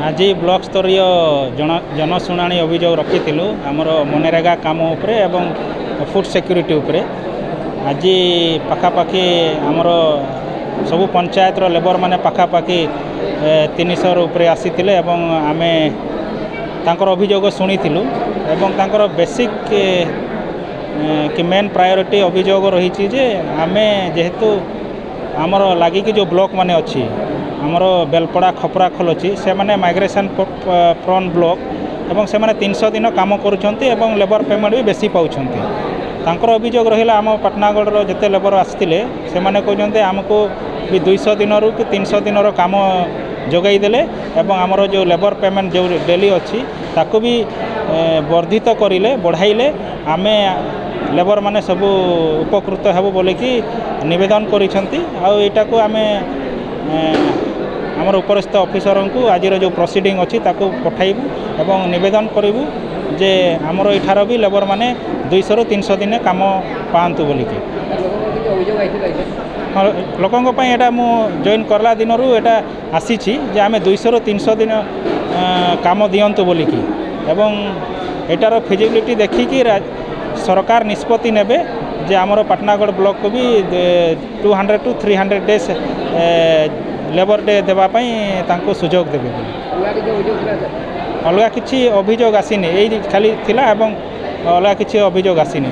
आज ब्लॉक स्तरीय जनशुणाणी अभियोग रखिलु आमर मनरेगा काम उपरे एवं फूड सिक्यूरिटी उपरे। आज पाखापाखि आमर सबु पंचायत लेबर माने पाखापाखि 300 उपरे आसीथिले एवं आमे तांकर अभियोग शुणिथिलु एवं तांकर बेसिक कि मेन प्रायोरिटी अभियोग रही जे आमे जेहेतु आमर लागी कि जो ब्लॉक माने अच्छी आमर बेलपड़ा खपरा खोल अच्छी से माने माइग्रेशन प्रोन ब्लॉक एवं से माने 300 दिन काम करुछंती एवं लेबर पेमेंट भी बेसी पाउछंती। तांकर अभियोग रहिला आम पाटनागढ़ जिते लेबर आसतिले से माने कहते आमको भी 200 दिन रु कि 300 दिन काम जोगाई देले एवं आमर जो लेबर पेमेंट जो डेली अच्छी ताको भी वर्धित करिले बढ़ाइले आमे लेबर माने सबू उपकृत हेबो बोले कि निवेदन करिसंती। आ एटा को आमे आमर उपरस्थ ऑफिसर को आज जो प्रोसीडिंग अच्छी ताको पठाइबू एवं निवेदन करिबू जे आमर एठार भी लेबर माने 200 रु 300 दिन काम पांतु बोली कि लोकंक पई एटा मु जॉइन करला दिन रु एटा आसीछि जे आमे 200 रु 300 दिन काम दियंतु बोली कि एवं एटार फिजिबिलिटी देखि कि सरकार निष्पत्ति नेबे जे आमर पाटनागढ़ ब्लॉक को भी 200 टू 300 डेज लेबर डे देवाई तांको सुजोग देवे। अलग किसी अभियोग आसीनी यही खाली थिला एवं अलग किसी अभियोग आसीनी।